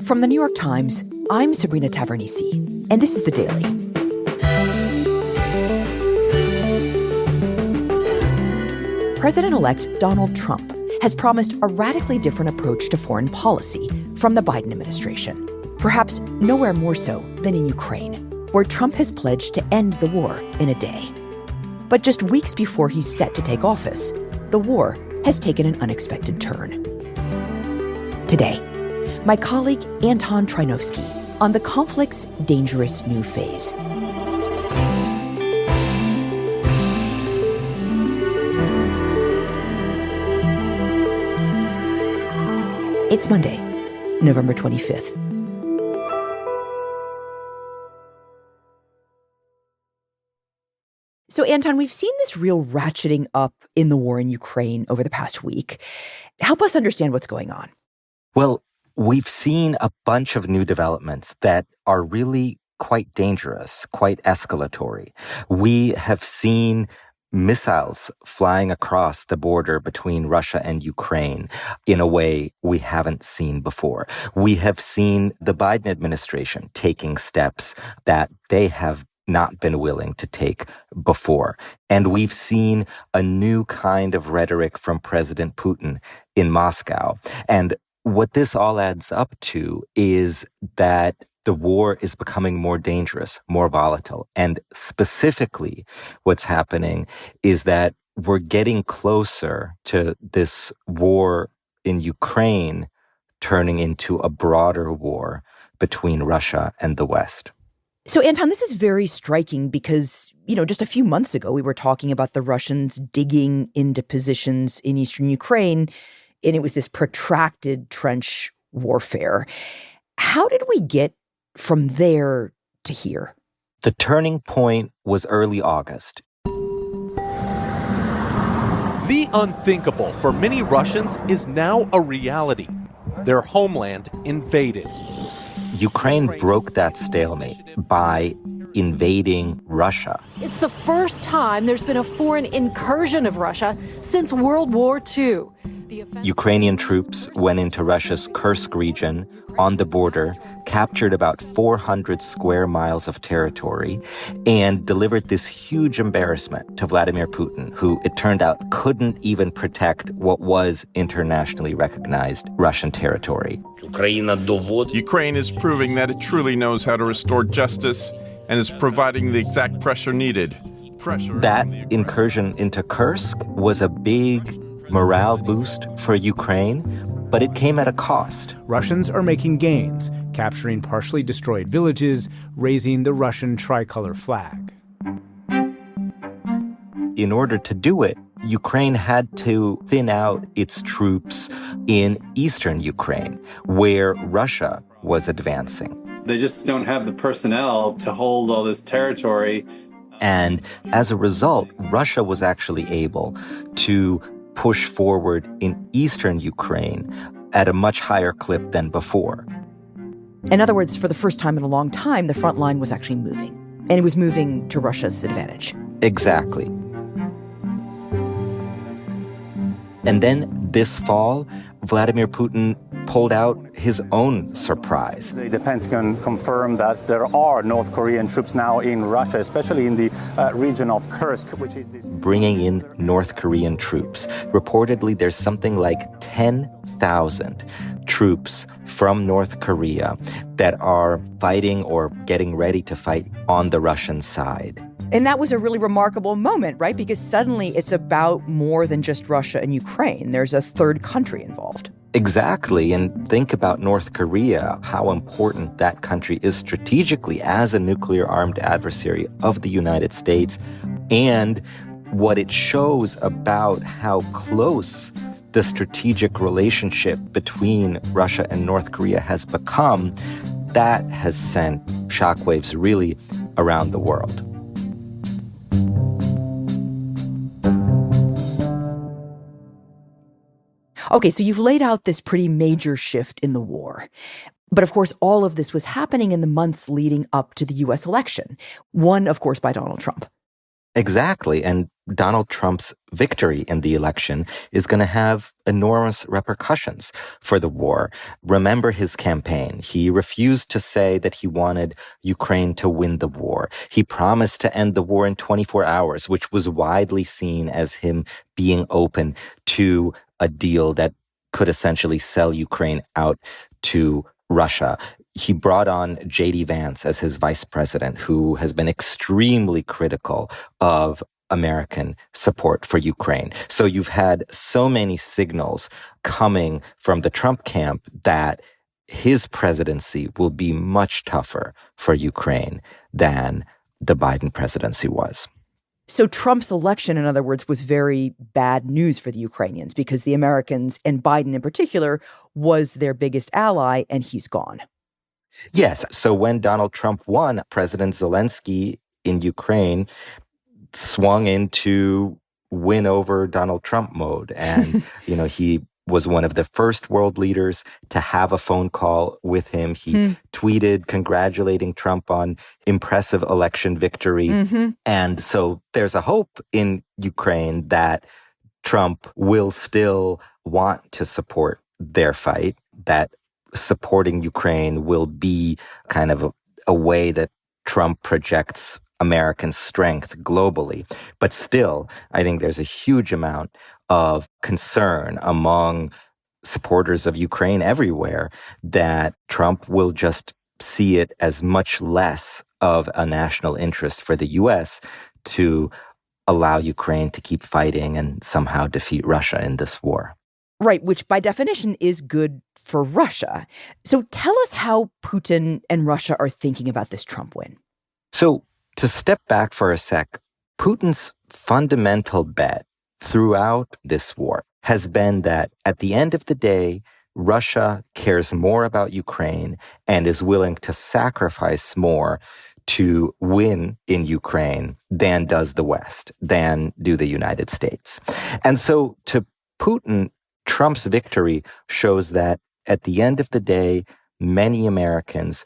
From the New York Times, I'm Sabrina Tavernisi, and this is The Daily. President-elect Donald Trump has promised a radically different approach to foreign policy from the Biden administration, perhaps nowhere more so than in Ukraine, where Trump has pledged to end the war in a day. But just weeks before he's set to take office, the war has taken an unexpected turn. Today, my colleague Anton Troianovski on the conflict's dangerous new phase. It's Monday, November 25th. So, Anton, we've seen this real ratcheting up in the war in Ukraine over the past week. Help us understand what's going on. Well, we've seen a bunch of new developments that are really quite dangerous, quite escalatory. We have seen missiles flying across the border between Russia and Ukraine in a way we haven't seen before. We have seen the Biden administration taking steps that they have not been willing to take before. And we've seen a new kind of rhetoric from President Putin in Moscow. And what this all adds up to is that the war is becoming more dangerous, more volatile. And specifically, what's happening is that we're getting closer to this war in Ukraine turning into a broader war between Russia and the West. So, Anton, this is very striking because, just a few months ago, we were talking about the Russians digging into positions in eastern Ukraine, and it was this protracted trench warfare. How did we get from there to here? The turning point was early August. The unthinkable for many Russians is now a reality. Their homeland invaded. Ukraine broke that stalemate by invading Russia. It's the first time there's been a foreign incursion of Russia since World War II. Ukrainian troops went into Russia's Kursk region on the border, captured about 400 square miles of territory, and delivered this huge embarrassment to Vladimir Putin, who, it turned out, couldn't even protect what was internationally recognized Russian territory. Ukraine is proving that it truly knows how to restore justice and is providing the exact pressure needed. That incursion into Kursk was a big morale boost for Ukraine, but it came at a cost. Russians are making gains, capturing partially destroyed villages, raising the Russian tricolor flag. In order to do it, Ukraine had to thin out its troops in eastern Ukraine, where Russia was advancing. They just don't have the personnel to hold all this territory. And as a result, Russia was actually able to push forward in eastern Ukraine at a much higher clip than before. In other words, for the first time in a long time, the front line was actually moving. And it was moving to Russia's advantage. Exactly. And then this fall, Vladimir Putin pulled out his own surprise. The Pentagon confirmed that there are North Korean troops now in Russia, especially in the region of Kursk, which is this... Bringing in North Korean troops. Reportedly, there's something like 10,000 troops from North Korea that are fighting or getting ready to fight on the Russian side. And that was a really remarkable moment, right? Because suddenly it's about more than just Russia and Ukraine. There's a third country involved. Exactly. And think about North Korea, how important that country is strategically as a nuclear-armed adversary of the United States, and what it shows about how close the strategic relationship between Russia and North Korea has become. That has sent shockwaves really around the world. Okay, so you've laid out this pretty major shift in the war. But of course, all of this was happening in the months leading up to the U.S. election, won, of course, by Donald Trump. Exactly. And Donald Trump's victory in the election is going to have enormous repercussions for the war. Remember his campaign. He refused to say that he wanted Ukraine to win the war. He promised to end the war in 24 hours, which was widely seen as him being open to a deal that could essentially sell Ukraine out to Russia. He brought on J.D. Vance as his vice president, who has been extremely critical of American support for Ukraine. So you've had so many signals coming from the Trump camp that his presidency will be much tougher for Ukraine than the Biden presidency was. So Trump's election, in other words, was very bad news for the Ukrainians because the Americans, and Biden in particular, was their biggest ally, and he's gone. Yes. So when Donald Trump won, President Zelensky in Ukraine swung into win over Donald Trump mode. And, he was one of the first world leaders to have a phone call with him. He tweeted congratulating Trump on impressive election victory. And so there's a hope in Ukraine that Trump will still want to support their fight, that supporting Ukraine will be kind of a way that Trump projects American strength globally. But still, I think there's a huge amount of concern among supporters of Ukraine everywhere that Trump will just see it as much less of a national interest for the U.S. to allow Ukraine to keep fighting and somehow defeat Russia in this war. Right, which by definition is good for Russia. So tell us how Putin and Russia are thinking about this Trump win. So to step back for a sec, Putin's fundamental bet throughout this war has been that at the end of the day, Russia cares more about Ukraine and is willing to sacrifice more to win in Ukraine than does the West, than do the United States. And so to Putin, Trump's victory shows that at the end of the day, many Americans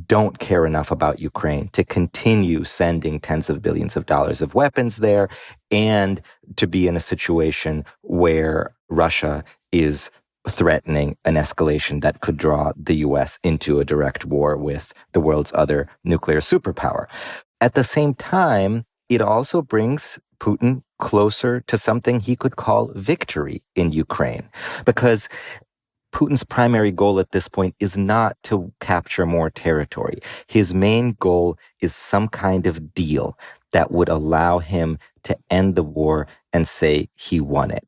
don't care enough about Ukraine to continue sending tens of billions of dollars of weapons there and to be in a situation where Russia is threatening an escalation that could draw the U.S. into a direct war with the world's other nuclear superpower. At the same time, it also brings Putin closer to something he could call victory in Ukraine, because Putin's primary goal at this point is not to capture more territory. His main goal is some kind of deal that would allow him to end the war and say he won it.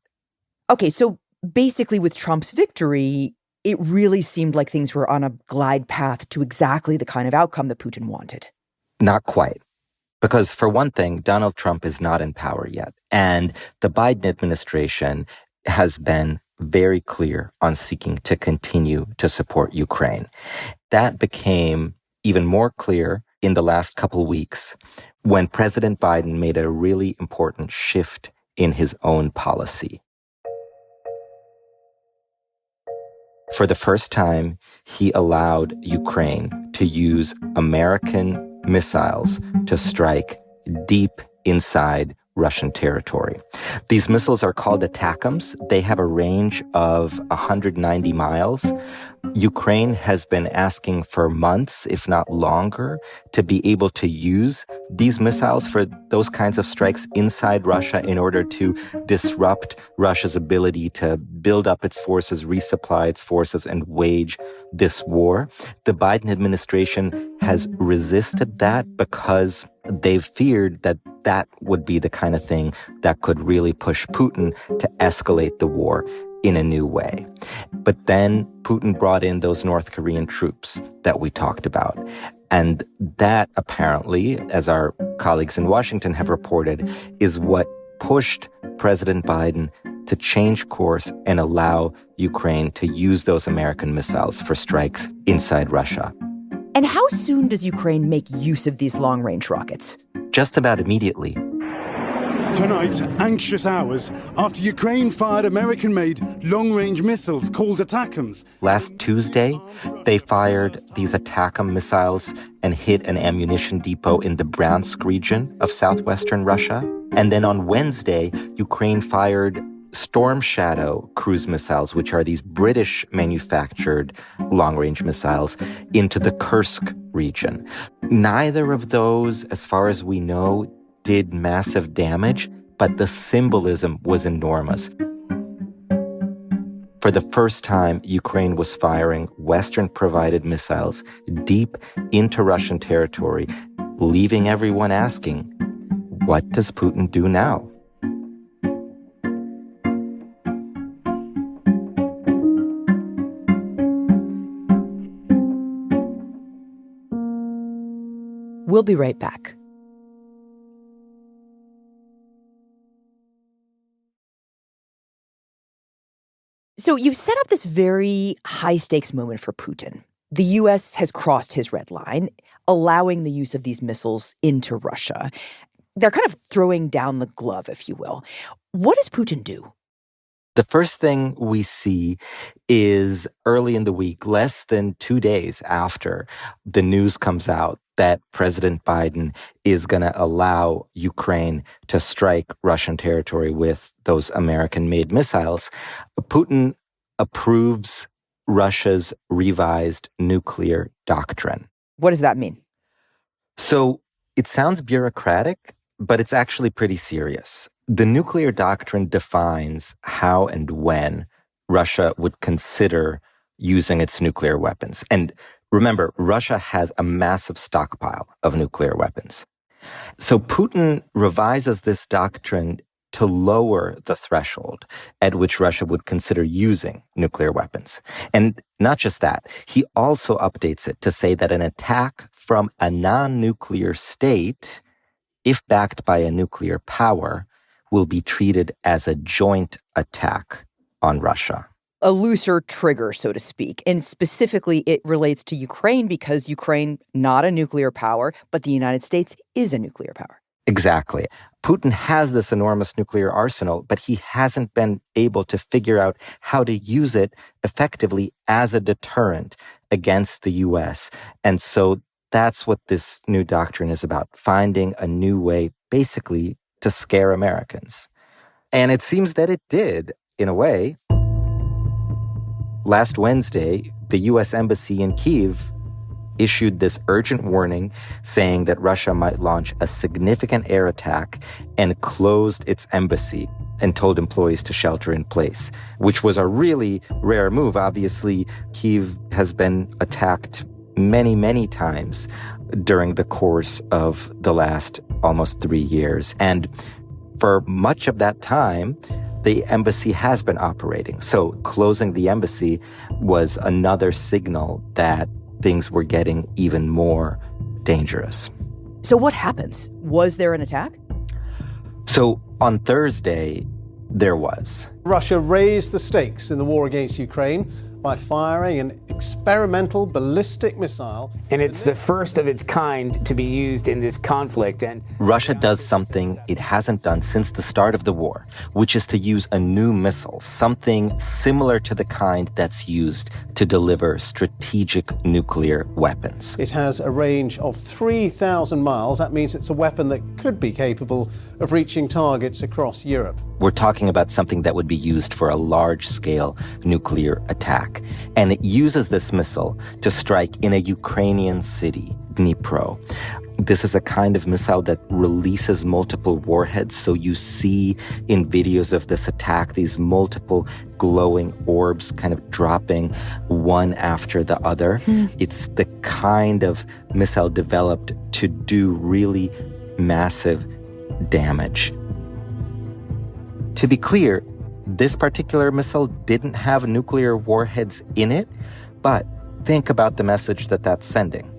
Okay, so basically with Trump's victory, it really seemed like things were on a glide path to exactly the kind of outcome that Putin wanted. Not quite. Because for one thing, Donald Trump is not in power yet. And the Biden administration has been very clear on seeking to continue to support Ukraine. That became even more clear in the last couple weeks when President Biden made a really important shift in his own policy. For the first time, he allowed Ukraine to use American missiles to strike deep inside Russian territory. These missiles are called ATACMS. They have a range of 190 miles. Ukraine has been asking for months, if not longer, to be able to use these missiles for those kinds of strikes inside Russia in order to disrupt Russia's ability to build up its forces, resupply its forces, and wage this war. The Biden administration has resisted that because they've feared that that would be the kind of thing that could really push Putin to escalate the war in a new way. But then Putin brought in those North Korean troops that we talked about. And that apparently, as our colleagues in Washington have reported, is what pushed President Biden to change course and allow Ukraine to use those American missiles for strikes inside Russia. And how soon does Ukraine make use of these long-range rockets? Just about immediately. Tonight, anxious hours after Ukraine fired American-made long-range missiles called ATACMS. Last Tuesday, they fired these ATACMS missiles and hit an ammunition depot in the Bryansk region of southwestern Russia. And then on Wednesday, Ukraine fired Storm Shadow cruise missiles, which are these British-manufactured long-range missiles, into the Kursk region. Neither of those, as far as we know, did massive damage, but the symbolism was enormous. For the first time, Ukraine was firing Western-provided missiles deep into Russian territory, leaving everyone asking, what does Putin do now? We'll be right back. So you've set up this very high-stakes moment for Putin. The U.S. has crossed his red line, allowing the use of these missiles into Russia. They're kind of throwing down the glove, if you will. What does Putin do? The first thing we see is early in the week, less than 2 days after the news comes out that President Biden is going to allow Ukraine to strike Russian territory with those American-made missiles, Putin approves Russia's revised nuclear doctrine. What does that mean? So it sounds bureaucratic, but it's actually pretty serious. The nuclear doctrine defines how and when Russia would consider using its nuclear weapons. And remember, Russia has a massive stockpile of nuclear weapons. So Putin revises this doctrine to lower the threshold at which Russia would consider using nuclear weapons. And not just that, he also updates it to say that an attack from a non-nuclear state, if backed by a nuclear power, will be treated as a joint attack on Russia. A looser trigger, so to speak. And specifically, it relates to Ukraine because Ukraine, not a nuclear power, but the United States is a nuclear power. Exactly. Putin has this enormous nuclear arsenal, but he hasn't been able to figure out how to use it effectively as a deterrent against the U.S. And so that's what this new doctrine is about, finding a new way, basically, to scare Americans. And it seems that it did, in a way. Last Wednesday, the U.S. Embassy in Kyiv issued this urgent warning saying that Russia might launch a significant air attack and closed its embassy and told employees to shelter in place, which was a really rare move. Obviously, Kyiv has been attacked many, many times during the course of the last almost 3 years. And for much of that time, the embassy has been operating. So closing the embassy was another signal that things were getting even more dangerous. So what happens? Was there an attack? So on Thursday, there was. Russia raised the stakes in the war against Ukraine by firing an experimental ballistic missile. And it's the first of its kind to be used in this conflict. And Russia does something it hasn't done since the start of the war, which is to use a new missile, something similar to the kind that's used to deliver strategic nuclear weapons. It has a range of 3,000 miles. That means it's a weapon that could be capable of reaching targets across Europe. We're talking about something that would be used for a large-scale nuclear attack. And it uses this missile to strike in a Ukrainian city, Dnipro. This is a kind of missile that releases multiple warheads. So you see in videos of this attack, these multiple glowing orbs kind of dropping one after the other. It's the kind of missile developed to do really massive damage. To be clear, this particular missile didn't have nuclear warheads in it, but think about the message that that's sending.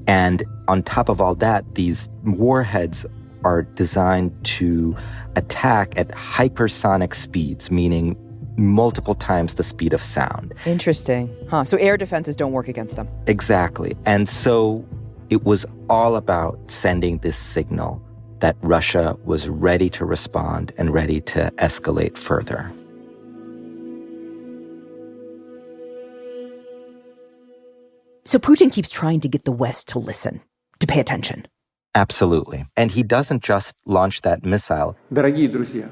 And on top of all that, these warheads are designed to attack at hypersonic speeds, meaning multiple times the speed of sound. Interesting. So air defenses don't work against them. Exactly. And so it was all about sending this signal that Russia was ready to respond and ready to escalate further. So Putin keeps trying to get the West to listen, to pay attention. Absolutely. And he doesn't just launch that missile. Дорогие друзья,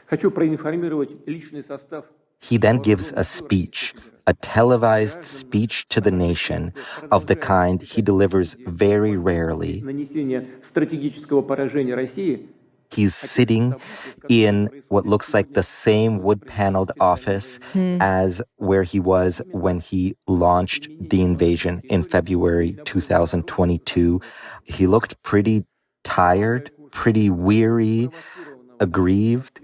хочу проинформировать личный состав. He then gives a speech, a televised speech to the nation of the kind he delivers very rarely. Нанесение стратегического поражения России. He's sitting in what looks like the same wood-paneled office as where he was when he launched the invasion in February 2022. He looked pretty tired, pretty weary, aggrieved,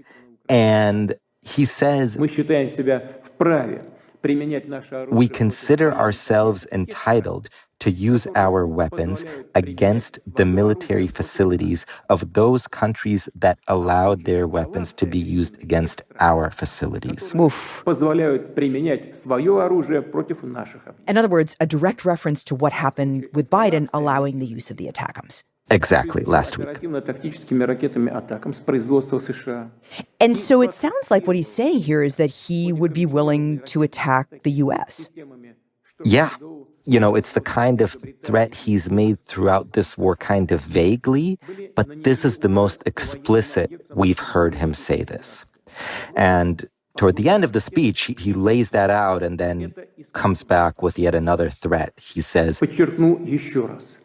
and he says, Мы считаем себя вправе применять наше оружие. we consider ourselves entitled to use our weapons against the military facilities of those countries that allowed their weapons to be used against our facilities. Позволяют применять свое оружие против наших. In other words, a direct reference to what happened with Biden allowing the use of the ATACMS. Exactly, last week. Оперативно-тактическими ракетами атакам с производства США. And so it sounds like what he's saying here is that he would be willing to attack the U.S. Yeah. You know, it's the kind of threat he's made throughout this war kind of vaguely, but this is the most explicit we've heard him say this. And toward the end of the speech, he lays that out and then comes back with yet another threat. He says, Подчеркну еще раз,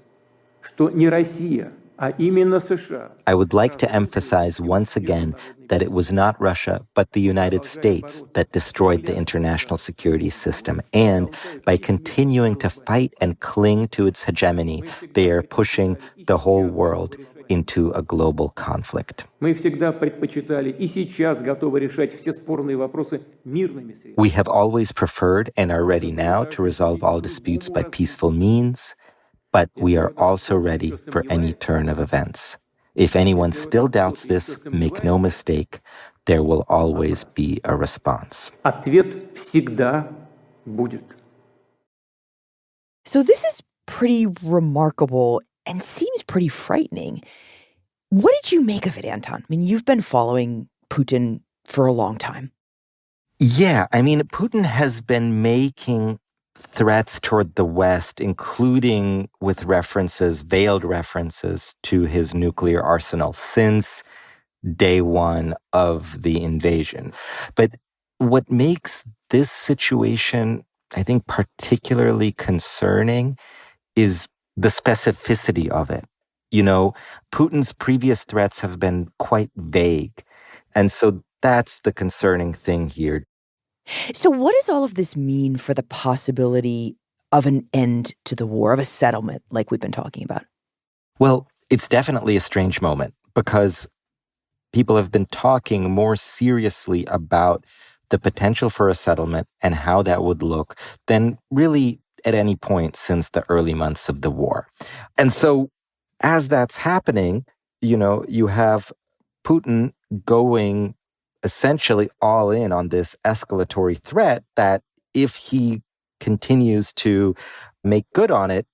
что не Россия, а именно США. I would like to emphasize once again that it was not Russia, but the United States that destroyed the international security system. And by continuing to fight and cling to its hegemony, they are pushing the whole world into a global conflict. Мы всегда предпочитали и сейчас готовы решать все спорные вопросы мирными средствами. We have always preferred and are ready now to resolve all disputes by peaceful means, but we are also ready for any turn of events. If anyone still doubts this, make no mistake, there will always be a response. Ответ всегда будет. So this is pretty remarkable and seems pretty frightening. What did you make of it, Anton? I mean, you've been following Putin for a long time. Yeah, I mean, Putin has been making threats toward the West, including with veiled references to his nuclear arsenal since day one of the invasion. But what makes this situation, I think, particularly concerning is the specificity of it. You know, Putin's previous threats have been quite vague. And so that's the concerning thing here. So what does all of this mean for the possibility of an end to the war, of a settlement like we've been talking about? Well, it's definitely a strange moment because people have been talking more seriously about the potential for a settlement and how that would look than really at any point since the early months of the war. And so as that's happening, you know, you have Putin going essentially all in on this escalatory threat that if he continues to make good on it,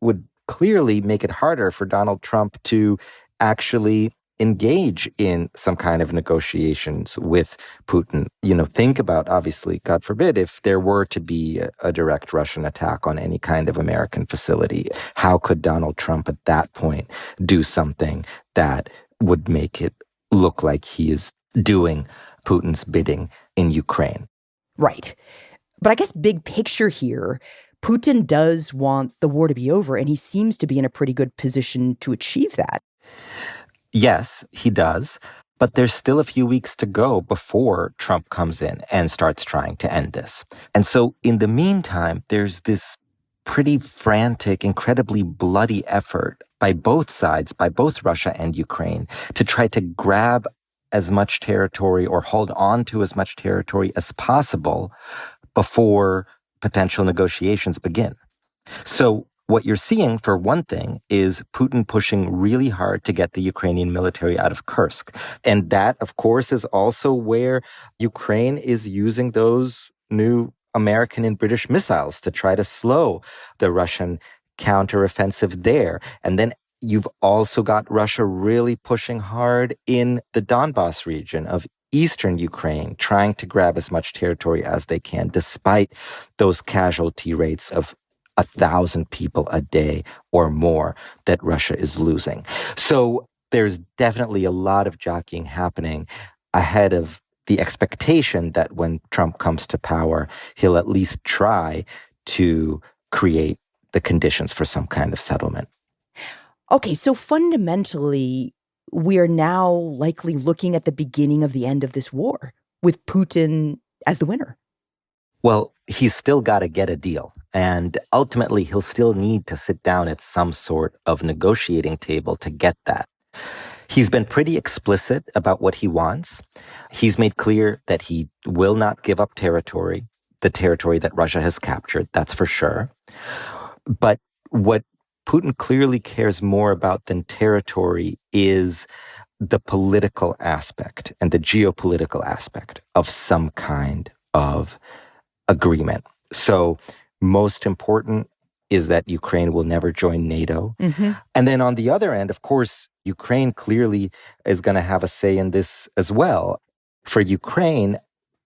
would clearly make it harder for Donald Trump to actually engage in some kind of negotiations with Putin. You know, think about, obviously, God forbid, if there were to be a direct Russian attack on any kind of American facility, how could Donald Trump at that point do something that would make it look like he is doing Putin's bidding in Ukraine? Right. But I guess big picture here, Putin does want the war to be over, and he seems to be in a pretty good position to achieve that. Yes, he does. But there's still a few weeks to go before Trump comes in and starts trying to end this. And so in the meantime, there's this pretty frantic, incredibly bloody effort by both sides, by both Russia and Ukraine, to try to grab as much territory or hold on to as much territory as possible before potential negotiations begin. So what you're seeing, for one thing, is Putin pushing really hard to get the Ukrainian military out of Kursk. And that, of course, is also where Ukraine is using those new American and British missiles to try to slow the Russian counteroffensive there. And then you've also got Russia really pushing hard in the Donbas region of eastern Ukraine, trying to grab as much territory as they can, despite those casualty rates of 1,000 people a day or more that Russia is losing. So there's definitely a lot of jockeying happening ahead of the expectation that when Trump comes to power, he'll at least try to create the conditions for some kind of settlement. Okay, so fundamentally, we are now likely looking at the beginning of the end of this war, with Putin as the winner. Well, he's still got to get a deal. And ultimately, he'll still need to sit down at some sort of negotiating table to get that. He's been pretty explicit about what he wants. He's made clear that he will not give up territory, the territory that Russia has captured, that's for sure. But what Putin clearly cares more about than territory is the political aspect and the geopolitical aspect of some kind of agreement. So most important is that Ukraine will never join NATO. Mm-hmm. And then on the other end, of course, Ukraine clearly is going to have a say in this as well. For Ukraine,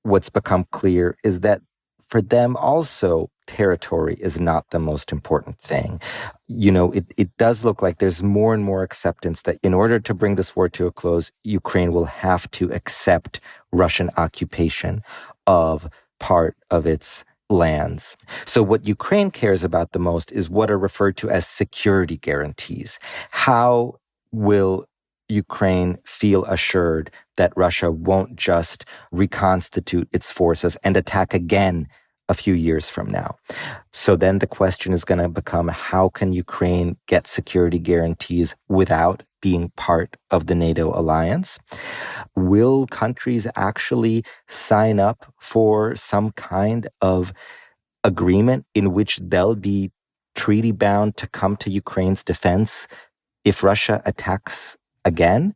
what's become clear is that for them also, territory is not the most important thing. You know, it does look like there's more and more acceptance that in order to bring this war to a close, Ukraine will have to accept Russian occupation of part of its lands. So what Ukraine cares about the most is what are referred to as security guarantees. How will Ukraine feel assured that Russia won't just reconstitute its forces and attack again a few years from now? So then the question is going to become, how can Ukraine get security guarantees without being part of the NATO alliance? Will countries actually sign up for some kind of agreement in which they'll be treaty bound to come to Ukraine's defense if Russia attacks again?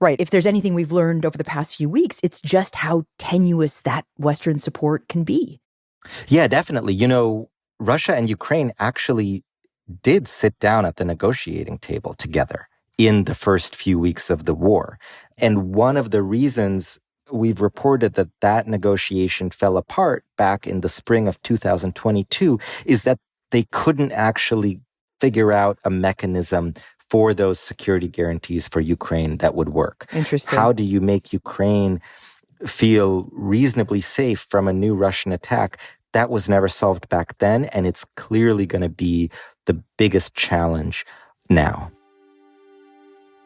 Right. If there's anything we've learned over the past few weeks, it's just how tenuous that Western support can be. Yeah, definitely. You know, Russia and Ukraine actually did sit down at the negotiating table together in the first few weeks of the war. And one of the reasons we've reported that that negotiation fell apart back in the spring of 2022 is that they couldn't actually figure out a mechanism for those security guarantees for Ukraine that would work. Interesting. How do you make Ukraine feel reasonably safe from a new Russian attack? That was never solved back then, and it's clearly going to be the biggest challenge now.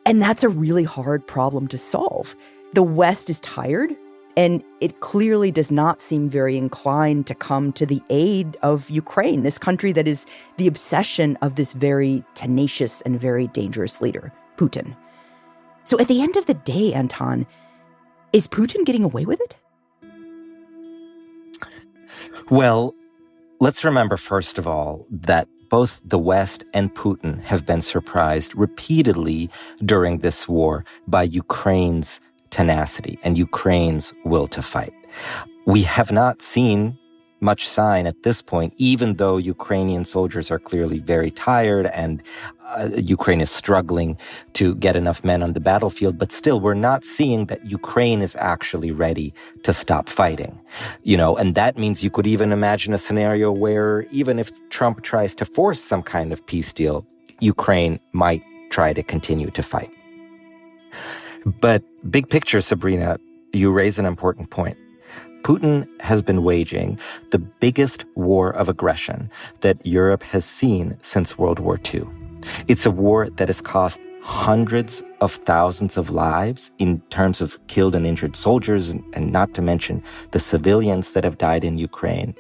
And that's a really hard problem to solve. The West is tired, and it clearly does not seem very inclined to come to the aid of Ukraine, this country that is the obsession of this very tenacious and very dangerous leader, Putin. So at the end of the day, Anton, is Putin getting away with it? Well, let's remember, first of all, that both the West and Putin have been surprised repeatedly during this war by Ukraine's tenacity and Ukraine's will to fight. We have not seen much sign at this point, even though Ukrainian soldiers are clearly very tired and Ukraine is struggling to get enough men on the battlefield. But still, we're not seeing that Ukraine is actually ready to stop fighting. You know, and that means you could even imagine a scenario where even if Trump tries to force some kind of peace deal, Ukraine might try to continue to fight. But big picture, Sabrina, you raise an important point. Putin has been waging the biggest war of aggression that Europe has seen since World War II. It's a war that has cost hundreds of thousands of lives in terms of killed and injured soldiers, and not to mention the civilians that have died in Ukraine.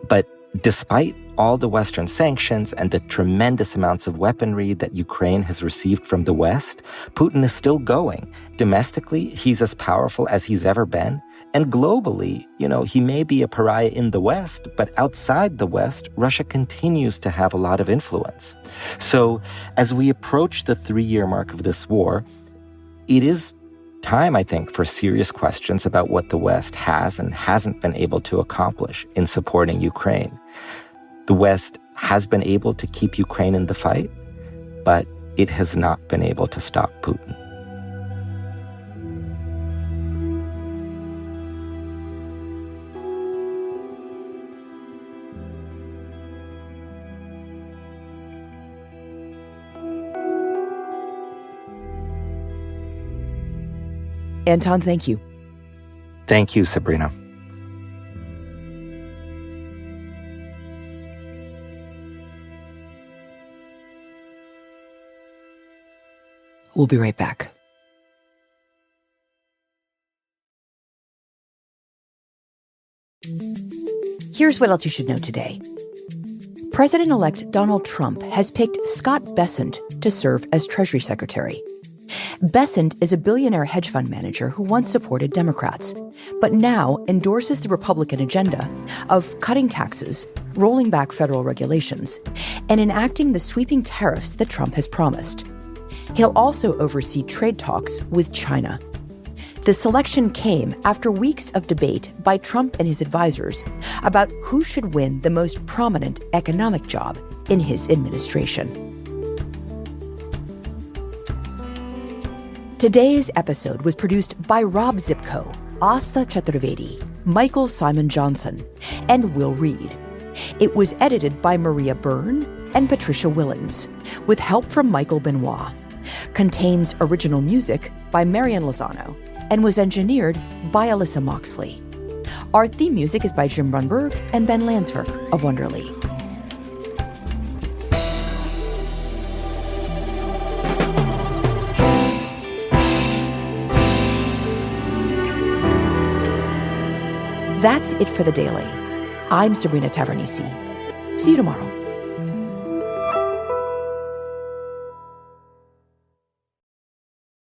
But despite all the Western sanctions and the tremendous amounts of weaponry that Ukraine has received from the West, Putin is still going. Domestically, he's as powerful as he's ever been. And globally, you know, he may be a pariah in the West, but outside the West, Russia continues to have a lot of influence. So as we approach the 3-year mark of this war, it is time, I think, for serious questions about what the West has and hasn't been able to accomplish in supporting Ukraine. The West has been able to keep Ukraine in the fight, but it has not been able to stop Putin. Anton, thank you. Thank you, Sabrina. We'll be right back. Here's what else you should know today. President-elect Donald Trump has picked Scott Bessent to serve as Treasury Secretary. Bessent is a billionaire hedge fund manager who once supported Democrats, but now endorses the Republican agenda of cutting taxes, rolling back federal regulations, and enacting the sweeping tariffs that Trump has promised. He'll also oversee trade talks with China. The selection came after weeks of debate by Trump and his advisors about who should win the most prominent economic job in his administration. Today's episode was produced by Rob Zipko, Asta Chaturvedi, Michael Simon Johnson, and Will Reed. It was edited by Maria Byrne and Patricia Willings, with help from Michael Benoit. Contains original music by Marian Lozano and was engineered by Alyssa Moxley. Our theme music is by Jim Runberg and Ben Lansberg of Wonderly. That's it for the Daily. I'm Sabrina Tavernisi. See you tomorrow.